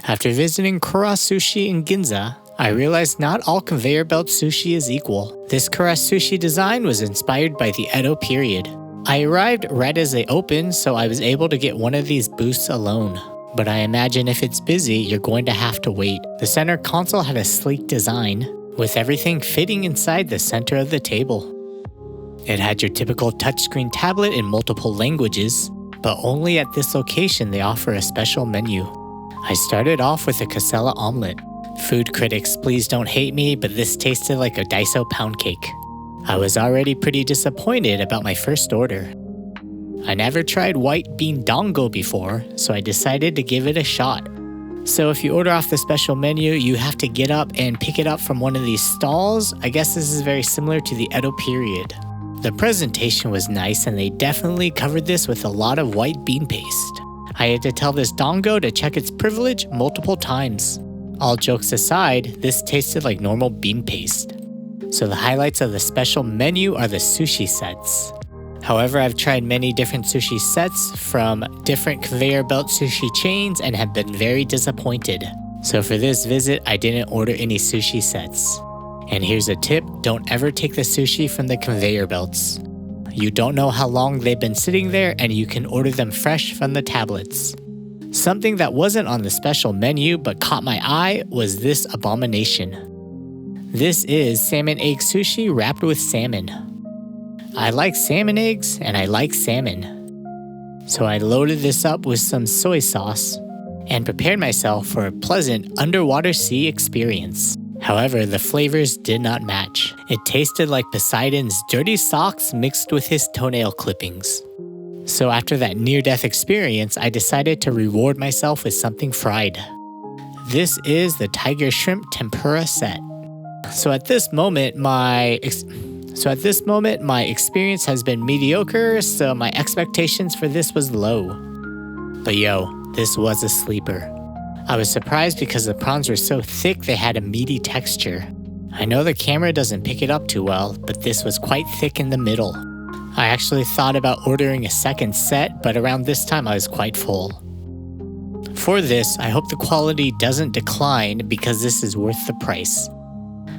After visiting Kura Sushi in Ginza, I realized not all conveyor belt sushi is equal. This Kura Sushi design was inspired by the Edo period. I arrived right as they opened, so I was able to get one of these booths alone. But I imagine if it's busy, you're going to have to wait. The center console had a sleek design, with everything fitting inside the center of the table. It had your typical touchscreen tablet in multiple languages, but only at this location they offer a special menu. I started off with a casella omelet. Food critics, please don't hate me, but this tasted like a Daiso pound cake. I was already pretty disappointed about my first order. I never tried white bean dango before, so I decided to give it a shot. So if you order off the special menu, you have to get up and pick it up from one of these stalls. I guess this is very similar to the Edo period. The presentation was nice and they definitely covered this with a lot of white bean paste. I had to tell this dango to check its privilege multiple times. All jokes aside, this tasted like normal bean paste. So the highlights of the special menu are the sushi sets. However, I've tried many different sushi sets from different conveyor belt sushi chains and have been very disappointed. So for this visit, I didn't order any sushi sets. And here's a tip, don't ever take the sushi from the conveyor belts. You don't know how long they've been sitting there and you can order them fresh from the tablets. Something that wasn't on the special menu but caught my eye was this abomination. This is salmon egg sushi wrapped with salmon. I like salmon eggs and I like salmon. So I loaded this up with some soy sauce and prepared myself for a pleasant underwater sea experience. However, the flavors did not match. It tasted like Poseidon's dirty socks mixed with his toenail clippings. So after that near-death experience, I decided to reward myself with something fried. This is the tiger shrimp tempura set. So at this moment, my experience has been mediocre, so my expectations for this was low. But yo, this was a sleeper. I was surprised because the prawns were so thick they had a meaty texture. I know the camera doesn't pick it up too well, but this was quite thick in the middle. I actually thought about ordering a second set, but around this time I was quite full. For this, I hope the quality doesn't decline because this is worth the price.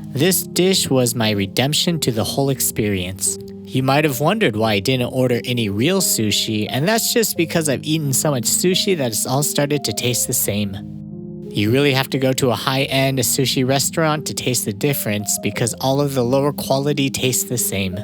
This dish was my redemption to the whole experience. You might have wondered why I didn't order any real sushi, and that's just because I've eaten so much sushi that it's all started to taste the same. You really have to go to a high-end sushi restaurant to taste the difference because all of the lower quality tastes the same.